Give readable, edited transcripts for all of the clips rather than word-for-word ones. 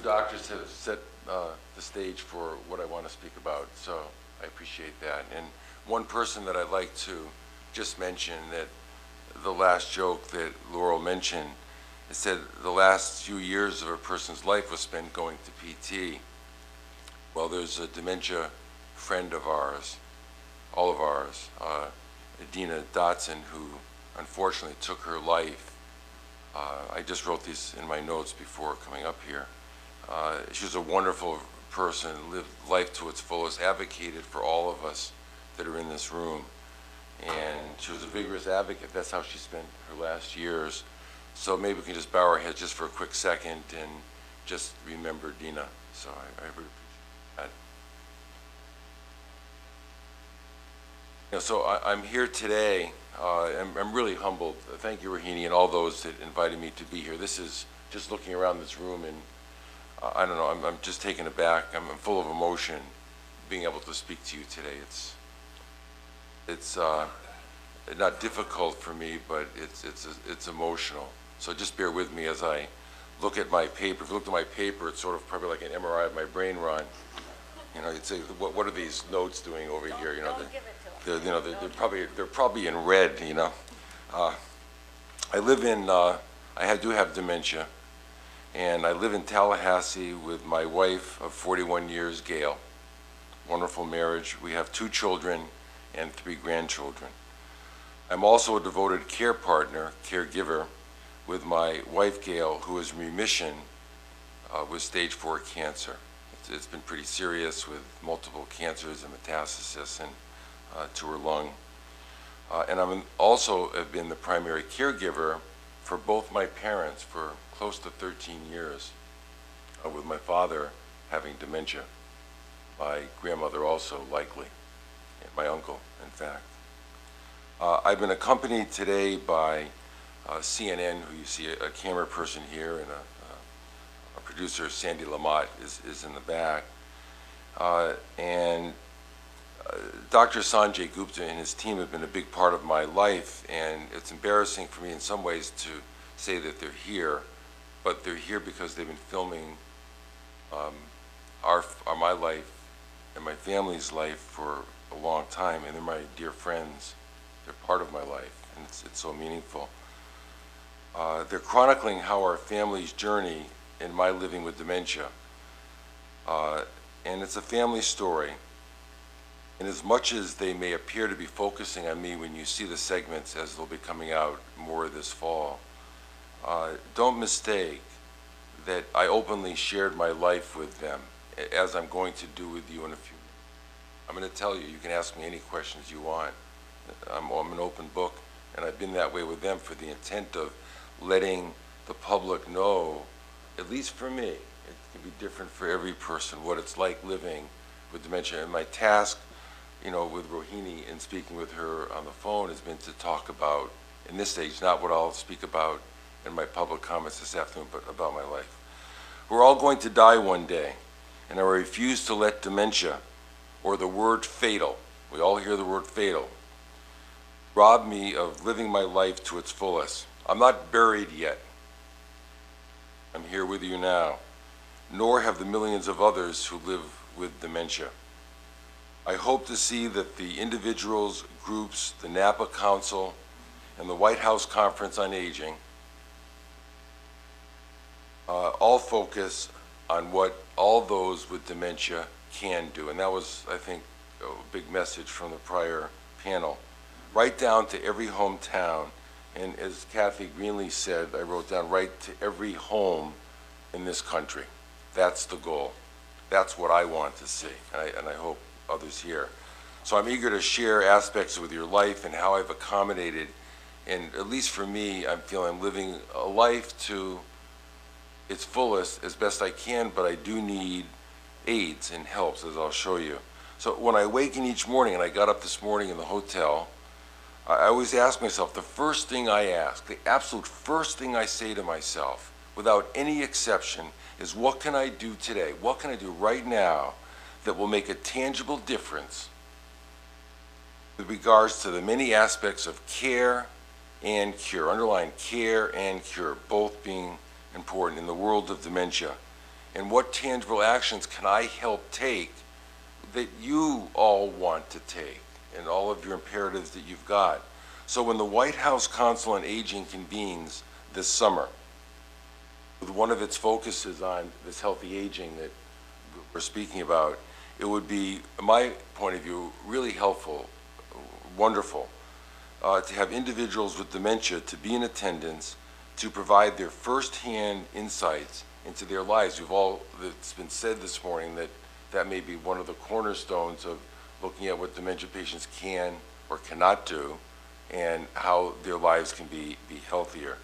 doctors have set the stage for what I want to speak about, so I appreciate that. And one person that I'd like to just mention, that the last joke that Laurel mentioned, it said the last few years of a person's life was spent going to PT. Well, there's a dementia friend of ours, all of ours, Adina Dotson, who unfortunately took her life. I just wrote these in my notes before coming up here. She was a wonderful person, lived life to its fullest, advocated for all of us that are in this room. And she was a vigorous advocate. That's how she spent her last years. So maybe we can just bow our heads just for a quick second and just remember Dina. So I really appreciate that. You know, so I'm here today. I'm really humbled. Thank you, Rohini, and all those that invited me to be here. This is just looking around this room, and I don't know, I'm just taken aback. I'm full of emotion being able to speak to you today. It's not difficult for me, but it's emotional. So just bear with me as I look at my paper. If you look at my paper, it's sort of probably like an MRI of my brain run. You know, you'd say, what are these notes doing over here? You know, they're probably in red. You know, I live in. I do have dementia, and I live in Tallahassee with my wife of 41 years, Gail. Wonderful marriage. We have 2 children and 3 grandchildren. I'm also a devoted care partner, caregiver, with my wife, Gail, who is in remission with stage 4 cancer. It's been pretty serious with multiple cancers and metastasis and to her lung. And I'm also have been the primary caregiver for both my parents for close to 13 years, with my father having dementia, my grandmother also likely, and my uncle, in fact. I've been accompanied today by CNN, who you see a camera person here, and a producer, Sandy Lamott, is in the back. And Dr. Sanjay Gupta and his team have been a big part of my life, and it's embarrassing for me in some ways to say that they're here, but they're here because they've been filming my life and my family's life for a long time, and they're my dear friends. They're part of my life, and it's so meaningful. They're chronicling how our family's journey in my living with dementia, and it's a family story. And as much as they may appear to be focusing on me when you see the segments as they'll be coming out more this fall, don't mistake that I openly shared my life with them, as I'm going to do with you in a few minutes. I'm going to tell you, you can ask me any questions you want. I'm an open book, and I've been that way with them for the intent of letting the public know, at least for me, it can be different for every person, what it's like living with dementia. And my task, you know, with Rohini and speaking with her on the phone has been to talk about, in this stage, not what I'll speak about in my public comments this afternoon, but about my life. We're all going to die one day, and I refuse to let dementia, or the word fatal, we all hear the word fatal, rob me of living my life to its fullest. I'm not buried yet. I'm here with you now, nor have the millions of others who live with dementia. I hope to see that the individuals, groups, the NAPA Council, and the White House Conference on Aging all focus on what all those with dementia can do. And that was, I think, a big message from the prior panel. Right down to every hometown, and as Kathy Greenlee said, I wrote down, right to every home in this country. That's the goal. That's what I want to see, and I hope others here. So I'm eager to share aspects with your life and how I've accommodated, and at least for me, I'm feeling I'm living a life to its fullest as best I can, but I do need aids and helps, as I'll show you. So when I awaken each morning, and I got up this morning in the hotel, I always ask myself, the first thing I ask, the absolute first thing I say to myself, without any exception, is what can I do today? What can I do right now that will make a tangible difference with regards to the many aspects of care and cure, underline care and cure, both being important in the world of dementia. and what tangible actions can I help take that you all want to take, and all of your imperatives that you've got. So when the White House Council on Aging convenes this summer, with one of its focuses on this healthy aging that we're speaking about, it would be, in my point of view, really helpful, wonderful, to have individuals with dementia to be in attendance to provide their firsthand insights into their lives. It's been said this morning that that may be one of the cornerstones of looking at what dementia patients can or cannot do and how their lives can be healthier.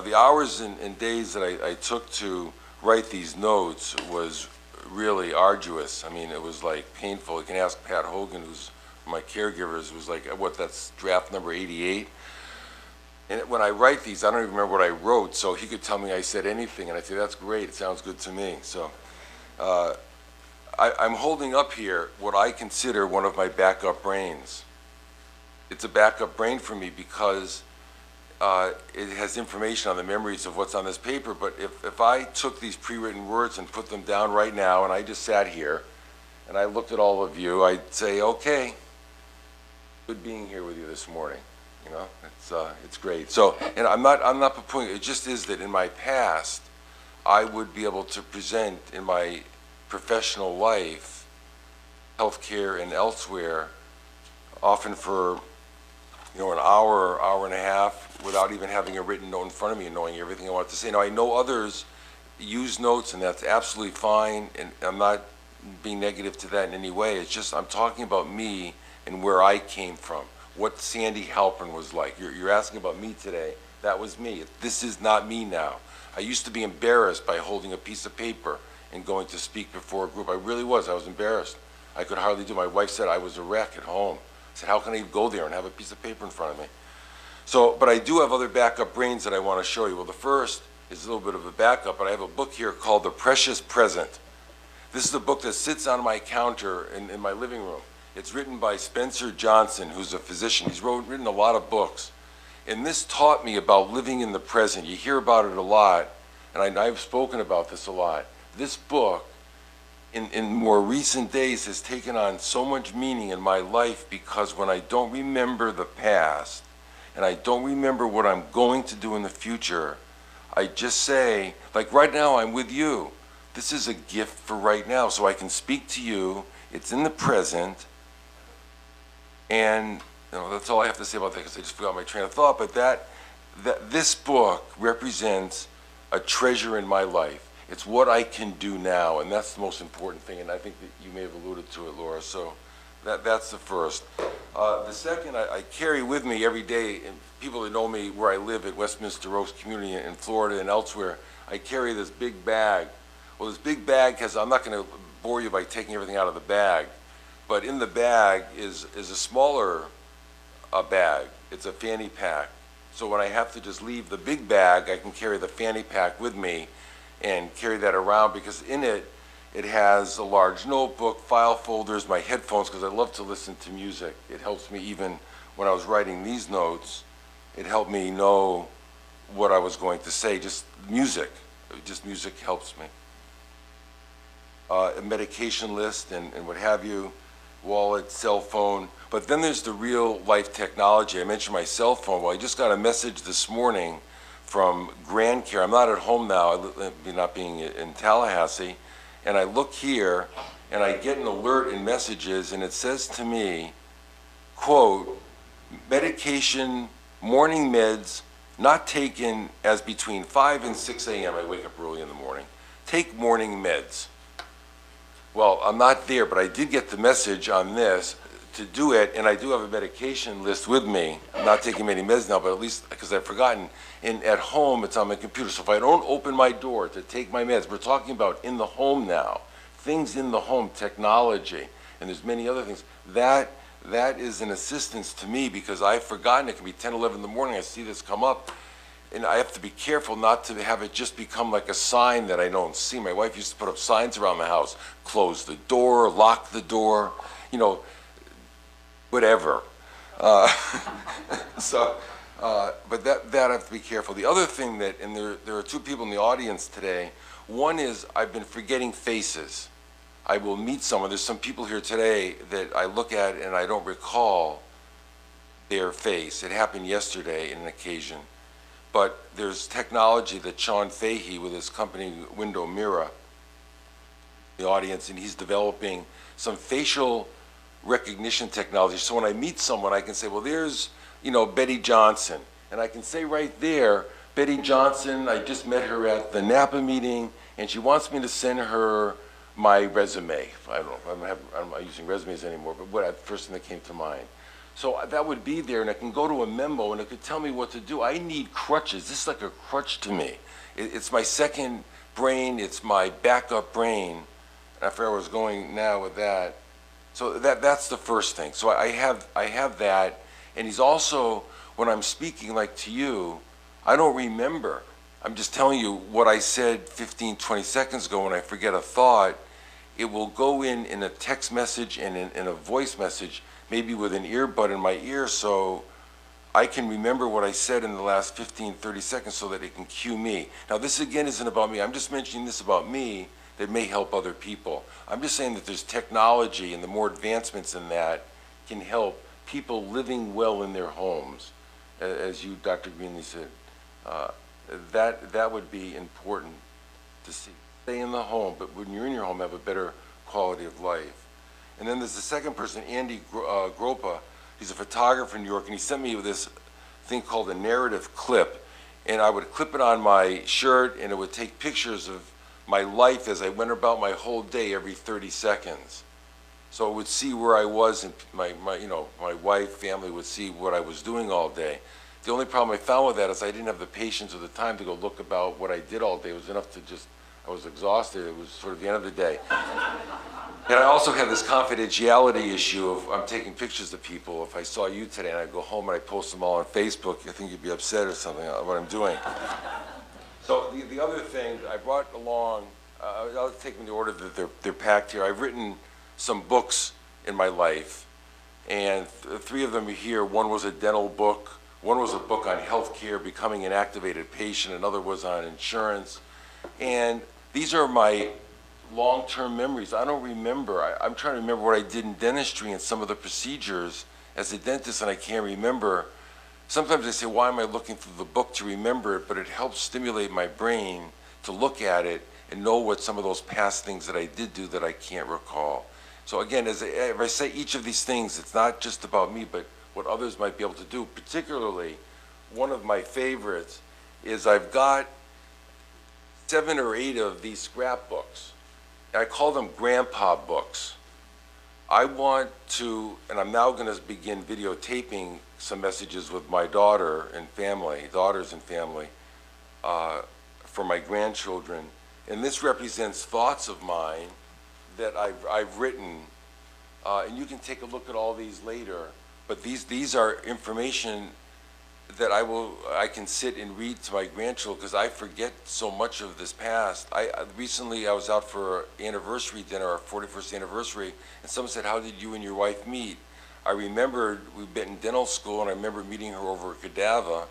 The hours and days that I took to write these notes was really arduous. I mean, it was like painful. You can ask Pat Hogan, who's my caregivers, was like, that's draft number 88. And when I write these, I don't even remember what I wrote, so he could tell me I said anything, and I'd say, that's great, it sounds good to me. So I'm holding up here what I consider one of my backup brains. It's a backup brain for me because it has information on the memories of what's on this paper, but if I took these pre-written words and put them down right now, and I just sat here, and I looked at all of you, I'd say, okay, good being here with you this morning. You know, it's great. So, and I'm not purporting, it just is that in my past, I would be able to present in my professional life, healthcare and elsewhere, often for, an hour, hour and a half, without even having a written note in front of me and knowing everything I want to say. Now, I know others use notes, and that's absolutely fine, and I'm not being negative to that in any way. It's just I'm talking about me and where I came from, what Sandy Halperin was like. You're asking about me today. That was me. This is not me now. I used to be embarrassed by holding a piece of paper and going to speak before a group. I really was. I was embarrassed. I could hardly do. My wife said I was a wreck at home. I said, how can I go there and have a piece of paper in front of me? So, but I do have other backup brains that I want to show you. Well, the first is a little bit of a backup, but I have a book here called The Precious Present. This is a book that sits on my counter in my living room. It's written by Spencer Johnson, who's a physician. He's written a lot of books. And this taught me about living in the present. You hear about it a lot, and I've spoken about this a lot. This book, in more recent days, has taken on so much meaning in my life because when I don't remember the past, and I don't remember what I'm going to do in the future, I just say, like right now I'm with you. This is a gift for right now, so I can speak to you. It's in the present. And that's all I have to say about that because I just forgot my train of thought. But this book represents a treasure in my life. It's what I can do now, and that's the most important thing. And I think that you may have alluded to it, Laura. So that's the first. The second, I carry with me every day, and people that know me where I live at Westminster Oaks Community in Florida and elsewhere, I carry this big bag. Well, this big bag has, I'm not going to bore you by taking everything out of the bag, but in the bag is a smaller bag. It's a fanny pack. So when I have to just leave the big bag, I can carry the fanny pack with me and carry that around because in it, it has a large notebook, file folders, my headphones, because I love to listen to music. It helps me even when I was writing these notes, it helped me know what I was going to say, just music helps me. A medication list and what have you, wallet, cell phone. But then there's the real life technology. I mentioned my cell phone. Well, I just got a message this morning from Grand Care. I'm not at home now, not being in Tallahassee. And I look here and I get an alert in messages and it says to me, quote, medication, morning meds, not taken as between 5 and 6 a.m. I wake up early in the morning. Take morning meds. Well, I'm not there, but I did get the message on this to do it, and I do have a medication list with me. I'm not taking many meds now, but at least because I've forgotten. And at home, it's on my computer. So if I don't open my door to take my meds, we're talking about in the home now, things in the home, technology, and there's many other things. That is an assistance to me because I've forgotten. It can be 10, 11 in the morning. I see this come up. And I have to be careful not to have it just become like a sign that I don't see. My wife used to put up signs around the house, close the door, lock the door, you know, whatever. So But that I have to be careful. The other thing that, and there are two people in the audience today. One is I've been forgetting faces. I will meet someone. There's some people here today that I look at and I don't recall their face. It happened yesterday in an occasion. But there's technology that Sean Fahey with his company Window Mirror, the audience, and he's developing some facial recognition technology. So when I meet someone, I can say, well, there's, Betty Johnson. And I can say right there, Betty Johnson, I just met her at the NAPA meeting, and she wants me to send her my resume. I don't know, I'm not using resumes anymore, but the first thing that came to mind. So that would be there, and I can go to a memo, and it could tell me what to do. I need crutches. This is like a crutch to me. It's my second brain. It's my backup brain. And I forget where I was going now with that. So that's the first thing. So I have that, and he's also, when I'm speaking like to you, I don't remember. I'm just telling you what I said 15, 20 seconds ago. When I forget a thought, it will go in a text message and in a voice message, maybe with an earbud in my ear, so I can remember what I said in the last 15, 30 seconds so that it can cue me. Now this again isn't about me. I'm just mentioning this about me that may help other people. I'm just saying that there's technology, and the more advancements in that can help people living well in their homes. As you, Dr. Greenlee, said, that would be important to see. Stay in the home, but when you're in your home, have a better quality of life. And then there's the second person, Andy Gropa. He's a photographer in New York, and he sent me this thing called a narrative clip. And I would clip it on my shirt, and it would take pictures of my life as I went about my whole day every 30 seconds. So it would see where I was, and my wife, family would see what I was doing all day. The only problem I found with that is I didn't have the patience or the time to go look about what I did all day. It was enough to just, I was exhausted. It was sort of the end of the day. And I also have this confidentiality issue of I'm taking pictures of people. If I saw you today and I go home and I post them all on Facebook, I think you'd be upset or something about what I'm doing. So the other thing I brought along, I'll take them in the order that they're packed here. I've written some books in my life, and three of them are here. One was a dental book. One was a book on healthcare, becoming an activated patient. Another was on insurance. And these are my long-term memories. I don't remember. I'm trying to remember what I did in dentistry and some of the procedures as a dentist, and I can't remember. Sometimes I say, why am I looking through the book to remember it? But it helps stimulate my brain to look at it and know what some of those past things that I did do that I can't recall. So again, if I say each of these things, it's not just about me, but what others might be able to do. Particularly, one of my favorites is I've got 7 or 8 of these scrapbooks. I call them grandpa books. I want to, and I'm now going to begin videotaping some messages with my daughters and family, for my grandchildren. And this represents thoughts of mine that I've written. And you can take a look at all these later. But these are information that I can sit and read to my grandchildren, because I forget so much of this past. Recently I was out for anniversary dinner, our 41st anniversary, and someone said, how did you and your wife meet? I remembered we've been in dental school, and I remember meeting her over a cadaver,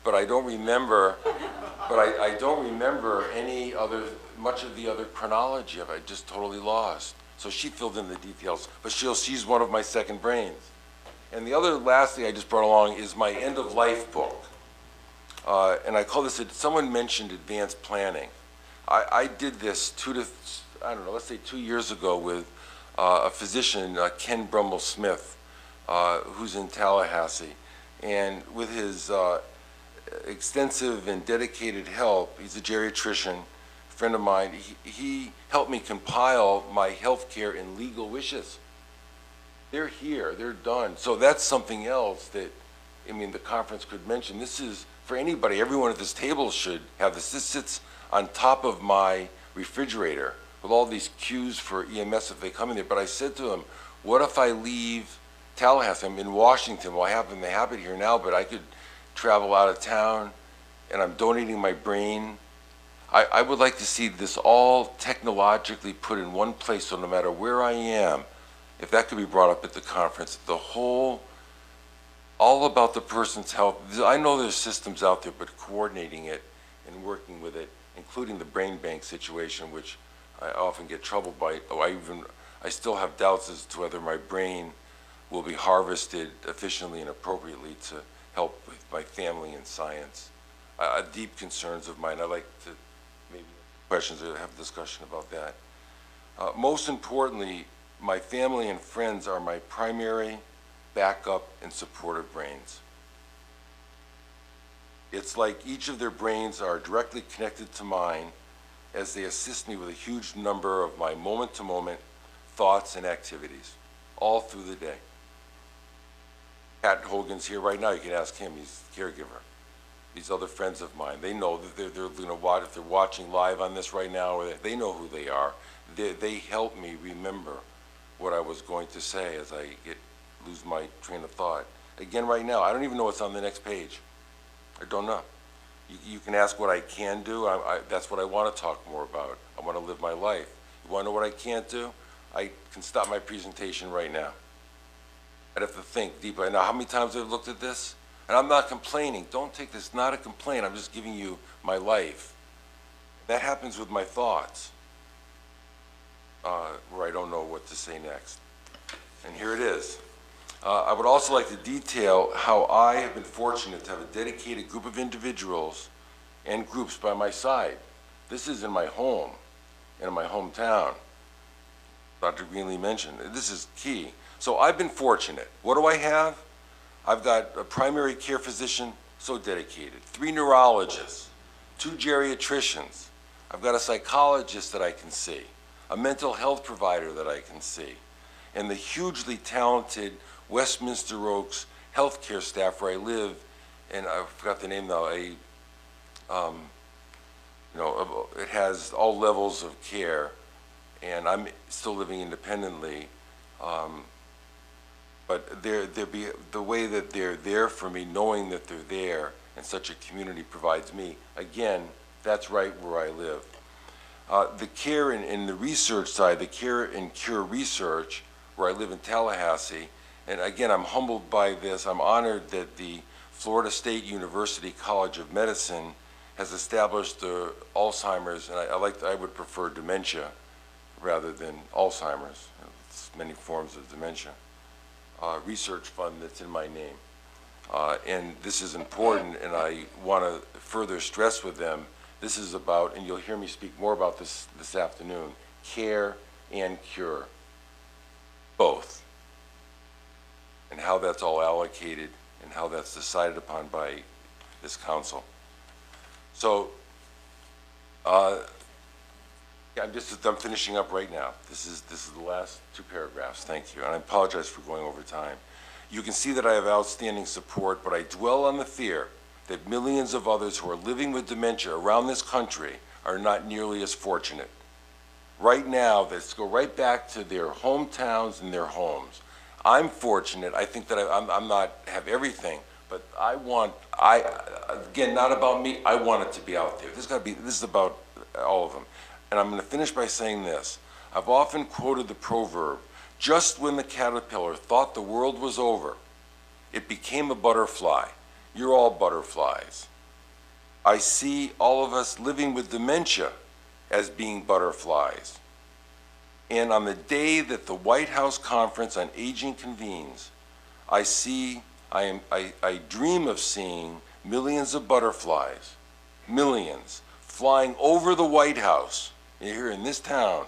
but I don't remember, I don't remember much of the other chronology of it. I just totally lost. So she filled in the details, but she's one of my second brains. And the other last thing I just brought along is my end-of-life book. And I call this, someone mentioned advanced planning. I did this let's say 2 years ago with a physician, Ken Brummel-Smith, who's in Tallahassee. And with his extensive and dedicated help, he's a geriatrician, a friend of mine, he helped me compile my healthcare and legal wishes. They're here, they're done. So that's something else that, the conference could mention. This is, for anybody, everyone at this table should have this. This sits on top of my refrigerator with all these cues for EMS if they come in there. But I said to him, what if I leave Tallahassee? I'm in Washington. Well, I happen to have it here now, but I could travel out of town, and I'm donating my brain. I would like to see this all technologically put in one place, so no matter where I am, if that could be brought up at the conference, the whole all about the person's health. I know there's systems out there, but coordinating it and working with it, including the brain bank situation, which I often get troubled by. I still have doubts as to whether my brain will be harvested efficiently and appropriately to help with my family and science. Deep concerns of mine. I'd like to maybe questions or have a discussion about that. Most importantly, my family and friends are my primary backup and supportive brains. It's like each of their brains are directly connected to mine as they assist me with a huge number of my moment-to-moment thoughts and activities, all through the day. Pat Hogan's here right now. You can ask him. He's the caregiver. These other friends of mine, they know that they're going to watch, if they're watching live on this right now, or they know who they are. They help me remember what I was going to say as I lose my train of thought. Again, right now, I don't even know what's on the next page. I don't know. You can ask what I can do. That's what I want to talk more about. I want to live my life. You want to know what I can't do? I can stop my presentation right now. I'd have to think deeply. Now, how many times have I looked at this? And I'm not complaining. Don't take this, not a complaint. I'm just giving you my life. That happens with my thoughts, where I don't know what to say next. And here it is. I would also like to detail how I have been fortunate to have a dedicated group of individuals and groups by my side. This is in my home, in my hometown. Dr. Greenlee mentioned, this is key. So I've been fortunate. What do I have? I've got a primary care physician, so dedicated, 3 neurologists, 2 geriatricians. I've got a psychologist that I can see, a mental health provider that I can see, and the hugely talented Westminster Oaks healthcare staff where I live, and I forgot the name now, it has all levels of care, and I'm still living independently, but the way that they're there for me, knowing that they're there, and such a community provides me, again, that's right where I live. The care in the research side, the care and cure research, where I live in Tallahassee, and again, I'm humbled by this. I'm honored that the Florida State University College of Medicine has established the Alzheimer's, and I would prefer dementia rather than Alzheimer's. It's many forms of dementia. Research fund that's in my name. And this is important, and I want to further stress with them, this is about, and you'll hear me speak more about this afternoon, care and cure, both, and how that's all allocated and how that's decided upon by this council. So, I'm finishing up right now. This is the last 2 paragraphs, thank you, and I apologize for going over time. You can see that I have outstanding support, but I dwell on the fear that millions of others who are living with dementia around this country are not nearly as fortunate. Right now, let's go right back to their hometowns and their homes. I'm fortunate. I think that I'm not have everything, but again, not about me. I want it to be out there. This is about all of them. And I'm going to finish by saying this. I've often quoted the proverb, just when the caterpillar thought the world was over, it became a butterfly. You're all butterflies. I see all of us living with dementia as being butterflies. And on the day that the White House Conference on Aging convenes, I dream of seeing millions of butterflies, millions, flying over the White House here in this town,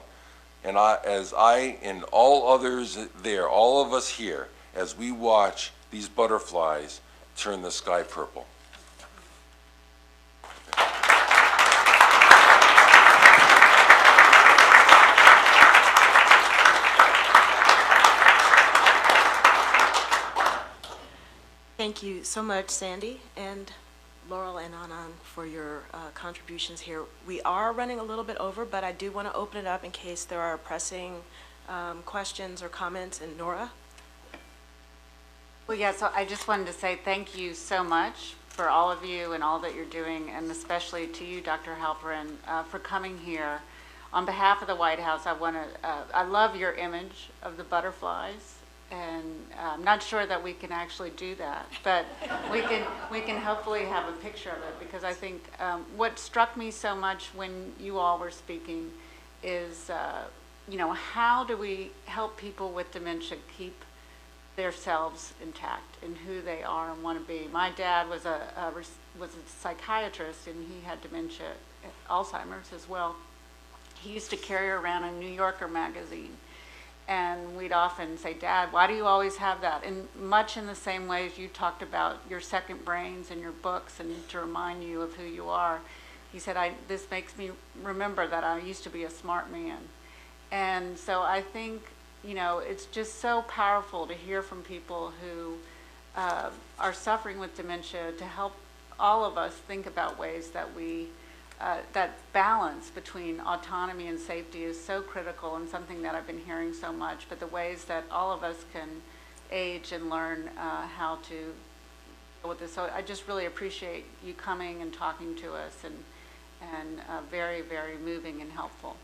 and as I and all others there, all of us here, as we watch these butterflies turn the sky purple. Thank you so much, Sandy and Laurel and Anand, for your contributions here. We are running a little bit over, but I do want to open it up in case there are pressing questions or comments. And Nora? Well, yeah, so I just wanted to say thank you so much for all of you and all that you're doing, and especially to you, Dr. Halperin, for coming here. On behalf of the White House, I love your image of the butterflies, I'm not sure that we can actually do that, but we can hopefully have a picture of it, because I think what struck me so much when you all were speaking is, you know, how do we help people with dementia keep themselves intact in who they are and want to be. My dad was a psychiatrist, and he had dementia, Alzheimer's as well. He used to carry around a New Yorker magazine, and we'd often say, "Dad, why do you always have that?" And much in the same way as you talked about your second brains and your books, and to remind you of who you are. He said, this makes me remember that I used to be a smart man. And so I think, you know, it's just so powerful to hear from people who are suffering with dementia, to help all of us think about ways that we, that balance between autonomy and safety is so critical, and something that I've been hearing so much, but the ways that all of us can age and learn how to deal with this. So I just really appreciate you coming and talking to us, and very, very moving and helpful.